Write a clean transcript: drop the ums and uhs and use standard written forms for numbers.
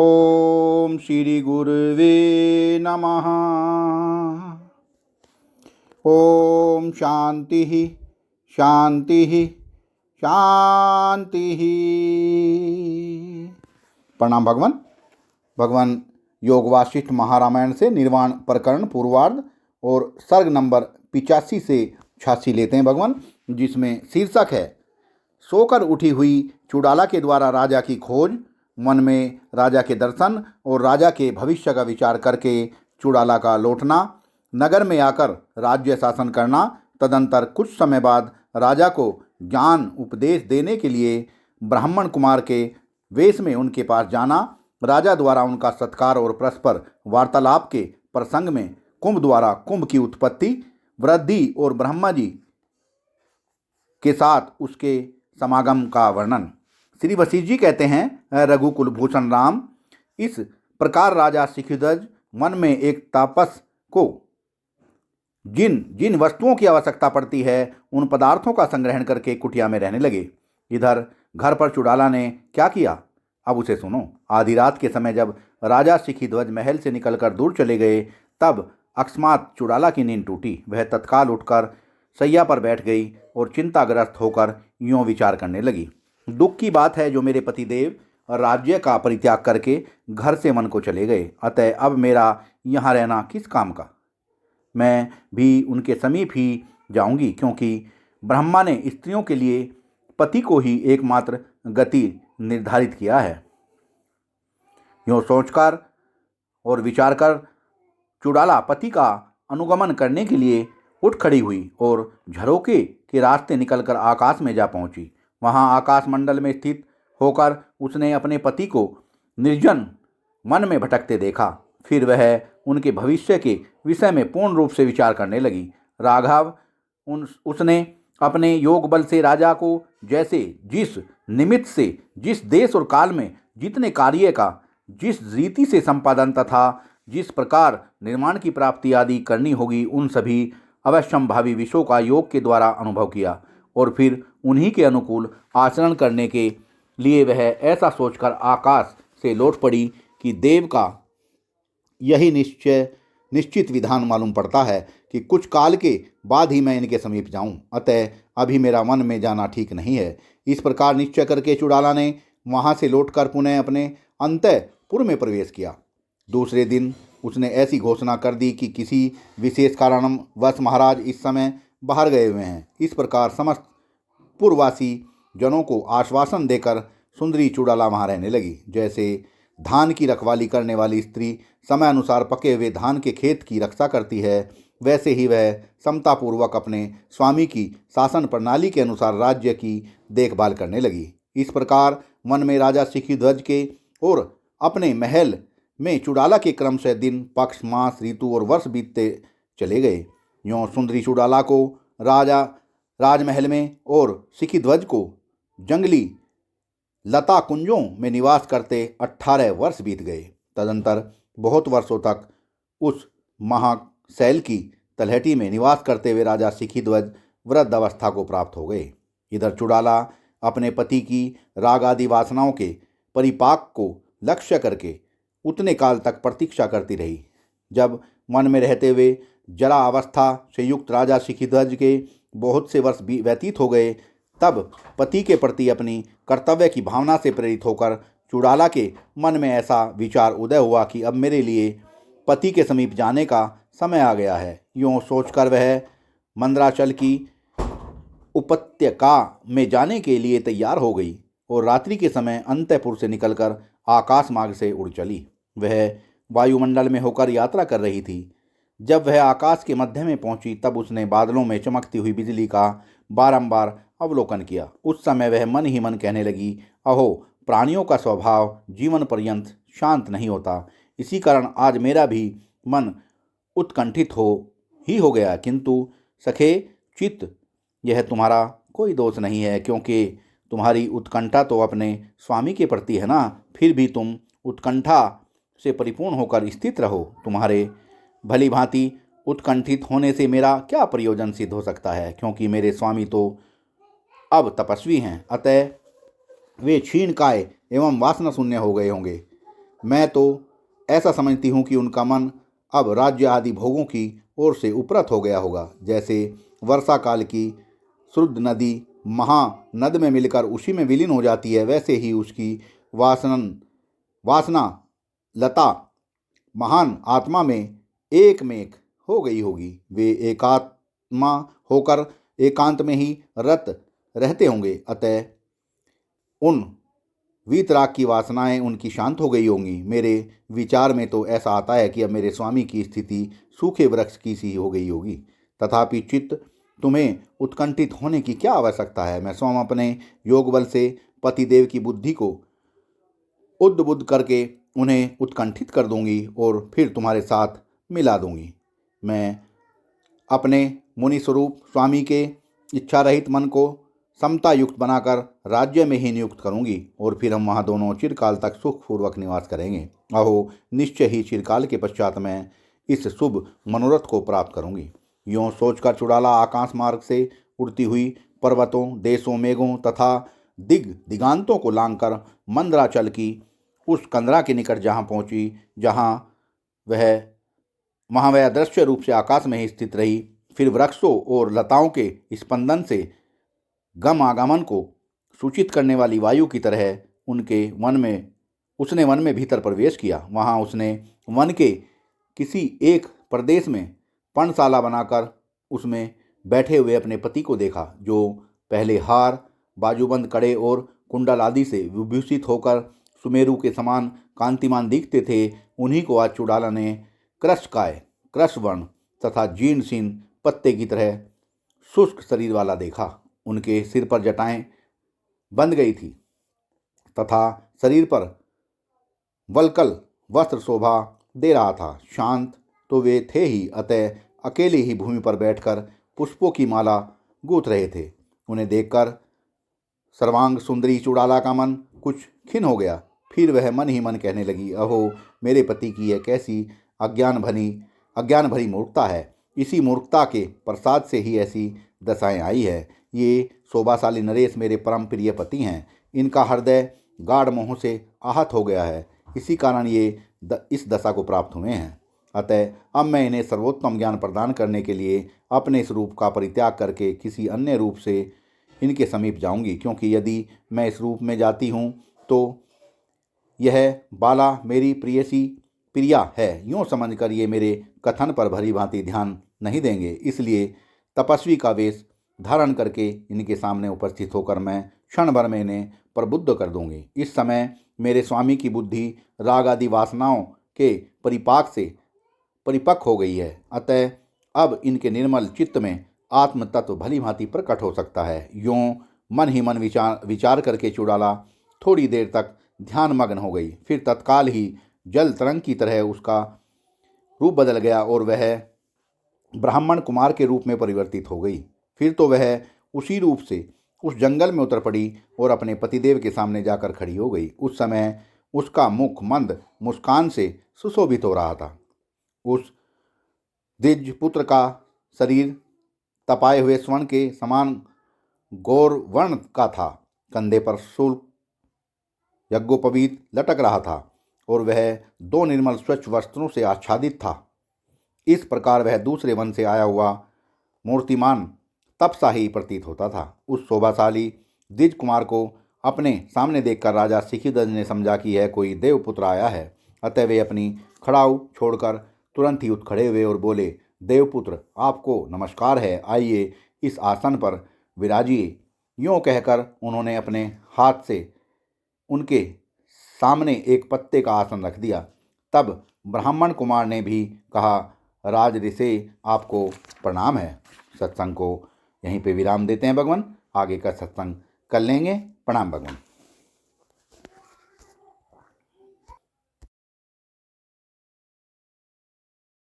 ओम श्री गुरुवे नमः। ओम शांति शांति शांति। प्रणाम भगवान। भगवान योग वासिष्ठ महारामायण से निर्वाण प्रकरण पूर्वार्ध और सर्ग नंबर 85 से 86 लेते हैं भगवान, जिसमें शीर्षक है सोकर उठी हुई चुड़ाला के द्वारा राजा की खोज। मन में राजा के दर्शन और राजा के भविष्य का विचार करके चुड़ाला का लौटना, नगर में आकर राज्य शासन करना, तदंतर कुछ समय बाद राजा को ज्ञान उपदेश देने के लिए ब्राह्मण कुमार के वेश में उनके पास जाना, राजा द्वारा उनका सत्कार और परस्पर वार्तालाप के प्रसंग में कुंभ द्वारा कुंभ की उत्पत्ति, वृद्धि और ब्रह्मा जी के साथ उसके समागम का वर्णन। श्री वशिष्ठ जी कहते हैं, रघुकुल भूषण राम, इस प्रकार राजा शिखिध्वज मन में एक तापस को जिन जिन वस्तुओं की आवश्यकता पड़ती है उन पदार्थों का संग्रहण करके कुटिया में रहने लगे। इधर घर पर चुड़ाला ने क्या किया, अब उसे सुनो। आधी रात के समय जब राजा शिखिध्वज महल से निकलकर दूर चले गए, तब अकस्मात चुड़ाला की नींद टूटी। वह तत्काल उठकर सैया पर बैठ गई और चिंताग्रस्त होकर यूँ विचार करने लगी। दुख की बात है जो मेरे पतिदेव राज्य का परित्याग करके घर से मन को चले गए, अतः अब मेरा यहाँ रहना किस काम का। मैं भी उनके समीप ही जाऊंगी, क्योंकि ब्रह्मा ने स्त्रियों के लिए पति को ही एकमात्र गति निर्धारित किया है। यूँ सोचकर और विचार कर चुड़ाला पति का अनुगमन करने के लिए उठ खड़ी हुई और झरोके के रास्ते निकलकर आकाश में जा पहुंची। वहां आकाश मंडल में स्थित होकर उसने अपने पति को निर्जन मन में भटकते देखा। फिर वह उनके भविष्य के विषय में पूर्ण रूप से विचार करने लगी। राघव उसने अपने योग बल से राजा को जैसे जिस निमित्त से जिस देश और काल में जितने कार्य का जिस रीति से संपादन तथा जिस प्रकार निर्माण की प्राप्ति आदि करनी होगी, उन सभी अवश्यंभावी विषयों का योग के द्वारा अनुभव किया और फिर उन्हीं के अनुकूल आचरण करने के लिए वह ऐसा सोचकर आकाश से लौट पड़ी कि देव का यही निश्चित विधान मालूम पड़ता है कि कुछ काल के बाद ही मैं इनके समीप जाऊं, अतः अभी मेरा मन में जाना ठीक नहीं है। इस प्रकार निश्चय करके चुड़ाला ने वहां से लौटकर पुनः अपने अंतःपुर में प्रवेश किया। दूसरे दिन उसने ऐसी घोषणा कर दी कि किसी विशेष कारणवश महाराज इस समय बाहर गए हुए हैं। इस प्रकार समस्त पूर्ववासी जनों को आश्वासन देकर सुंदरी चुड़ाला वहाँ रहने लगी। जैसे धान की रखवाली करने वाली स्त्री समय अनुसार पके हुए धान के खेत की रक्षा करती है, वैसे ही वह समतापूर्वक अपने स्वामी की शासन प्रणाली के अनुसार राज्य की देखभाल करने लगी। इस प्रकार मन में राजा शिखिध्वज के और अपने महल में चुड़ाला के क्रम से दिन, पक्ष, मास, ऋतु और वर्ष बीतते चले गए। यूँ सुंदरी चुड़ाला को राजा राजमहल में और शिखिध्वज को जंगली लता कुंजों में निवास करते 18 वर्ष बीत गए। तदंतर बहुत वर्षों तक उस महाशैल की तलहटी में निवास करते हुए राजा शिखिध्वज वृद्ध अवस्था को प्राप्त हो गए। इधर चुड़ाला अपने पति की राग आदि वासनाओं के परिपाक को लक्ष्य करके उतने काल तक प्रतीक्षा करती रही। जब मन में रहते हुए जरा अवस्था से युक्त राजा शिखिध्वज के बहुत से वर्ष व्यतीत हो गए, तब पति के प्रति अपनी कर्तव्य की भावना से प्रेरित होकर चुड़ाला के मन में ऐसा विचार उदय हुआ कि अब मेरे लिए पति के समीप जाने का समय आ गया है। यूँ सोचकर वह मंदराचल की उपत्यका में जाने के लिए तैयार हो गई और रात्रि के समय अंतःपुर से निकलकर आकाश मार्ग से उड़ चली। वह वायुमंडल में होकर यात्रा कर रही थी। जब वह आकाश के मध्य में पहुंची, तब उसने बादलों में चमकती हुई बिजली का बारंबार अवलोकन किया। उस समय वह मन ही मन कहने लगी, अहो, प्राणियों का स्वभाव जीवन पर्यंत शांत नहीं होता, इसी कारण आज मेरा भी मन उत्कंठित हो गया। किंतु सखे चित्त, यह तुम्हारा कोई दोष नहीं है, क्योंकि तुम्हारी उत्कंठा तो अपने स्वामी के प्रति है ना। फिर भी तुम उत्कंठा से परिपूर्ण होकर स्थित रहो। तुम्हारे भली भांति उत्कंठित होने से मेरा क्या प्रयोजन सिद्ध हो सकता है, क्योंकि मेरे स्वामी तो अब तपस्वी हैं, अतः वे क्षीण काय एवं वासना शून्य हो गए होंगे। मैं तो ऐसा समझती हूँ कि उनका मन अब राज्य आदि भोगों की ओर से उपरत हो गया होगा। जैसे वर्षा काल की शुद्ध नदी महानद में मिलकर उसी में विलीन हो जाती है, वैसे ही उसकी वासना लता महान आत्मा में एक मेक हो गई होगी। वे एकात्मा होकर एकांत में ही रत रहते होंगे। अतः उन वीतराग की वासनाएं उनकी शांत हो गई होंगी। मेरे विचार में तो ऐसा आता है कि अब मेरे स्वामी की स्थिति सूखे वृक्ष की सी हो गई होगी। तथापि चित्त तुम्हें उत्कंठित होने की क्या आवश्यकता है। मैं स्वयं अपने योग बल से पतिदेव की बुद्धि को उद्बुद्ध करके उन्हें उत्कंठित कर दूंगी और फिर तुम्हारे साथ मिला दूंगी। मैं अपने मुनि स्वरूप स्वामी के इच्छा रहित मन को समता युक्त बनाकर राज्य में ही नियुक्त करूंगी और फिर हम वहां दोनों चिरकाल तक सुखपूर्वक निवास करेंगे। अहो, निश्चय ही चिरकाल के पश्चात मैं इस शुभ मनोरथ को प्राप्त करूंगी। यों सोचकर चुड़ाला आकाश मार्ग से उड़ती हुई पर्वतों, देशों, मेघों तथा दिगांतों को लांघकर मंदराचल की उस कंदरा के निकट जहाँ पहुँची, वहाँ वह अदृश्य रूप से आकाश में ही स्थित रही। फिर वृक्षों और लताओं के स्पंदन से गम आगमन को सूचित करने वाली वायु की तरह उसने वन में भीतर प्रवेश किया। वहाँ उसने वन के किसी एक प्रदेश में पर्णशाला बनाकर उसमें बैठे हुए अपने पति को देखा, जो पहले हार, बाजूबंद, कड़े और कुंडल आदि से विभूषित होकर सुमेरु के समान कांतिमान दिखते थे। उन्हीं को आज चुड़ाला ने कृशकाय, कृशवर्ण तथा जीर्ण शीर्ण पत्ते की तरह शुष्क शरीर वाला देखा। उनके सिर पर जटाएं बंध गई थी तथा शरीर पर वल्कल वस्त्र शोभा दे रहा था। शांत तो वे थे ही, अतः अकेले ही भूमि पर बैठकर पुष्पों की माला गूंथ रहे थे। उन्हें देखकर सर्वांग सुंदरी चुड़ाला का मन कुछ खिन्न हो गया। फिर वह मन ही मन कहने लगी, अहो, मेरे पति की यह कैसी अज्ञान भरी मूर्खता है। इसी मूर्खता के प्रसाद से ही ऐसी दशाएं आई है। ये शोभाशाली नरेश मेरे परम प्रिय पति हैं। इनका हृदय गाढ़ मोह से आहत हो गया है, इसी कारण ये इस दशा को प्राप्त हुए हैं। अतः अब मैं इन्हें सर्वोत्तम ज्ञान प्रदान करने के लिए अपने इस रूप का परित्याग करके किसी अन्य रूप से इनके समीप जाऊंगी, क्योंकि यदि मैं इस रूप में जाती हूँ तो यह बाला मेरी प्रिया है, यूँ समझकर ये मेरे कथन पर भली भांति ध्यान नहीं देंगे। इसलिए तपस्वी का वेश धारण करके इनके सामने उपस्थित होकर मैं क्षण भर में इन्हें प्रबुद्ध कर दूंगी। इस समय मेरे स्वामी की बुद्धि राग आदि वासनाओं के परिपाक से परिपक्व हो गई है। अतः अब इनके निर्मल चित्त में आत्म तत्व भली भांति प्रकट हो सकता है। यूँ मन ही मन विचार करके चुड़ाला थोड़ी देर तक ध्यान मग्न हो गई। फिर तत्काल ही जल तरंग की तरह उसका रूप बदल गया और वह ब्राह्मण कुमार के रूप में परिवर्तित हो गई। फिर तो वह उसी रूप से उस जंगल में उतर पड़ी और अपने पतिदेव के सामने जाकर खड़ी हो गई। उस समय उसका मुख मंद मुस्कान से सुशोभित हो रहा था। उस द्विज पुत्र का शरीर तपाए हुए स्वर्ण के समान गौर वर्ण का था। कंधे पर शूल यज्ञोपवीत लटक रहा था और वह दो निर्मल स्वच्छ वस्त्रों से आच्छादित था। इस प्रकार वह दूसरे वन से आया हुआ मूर्तिमान तपसा ही प्रतीत होता था। उस शोभाशाली द्विज कुमार को अपने सामने देखकर राजा शिखिध्वज ने समझा कि यह कोई देवपुत्र आया है। अतः वे अपनी खड़ाऊ छोड़कर तुरंत ही उठ खड़े हुए और बोले, देवपुत्र, आपको नमस्कार है, आइए इस आसन पर विराजिए। यूँ कहकर उन्होंने अपने हाथ से उनके सामने एक पत्ते का आसन रख दिया। तब ब्राह्मण कुमार ने भी कहा, राज ऋषि, आपको प्रणाम है। सत्संग को यहीं पे विराम देते हैं भगवान, आगे का सत्संग कर लेंगे। प्रणाम भगवान।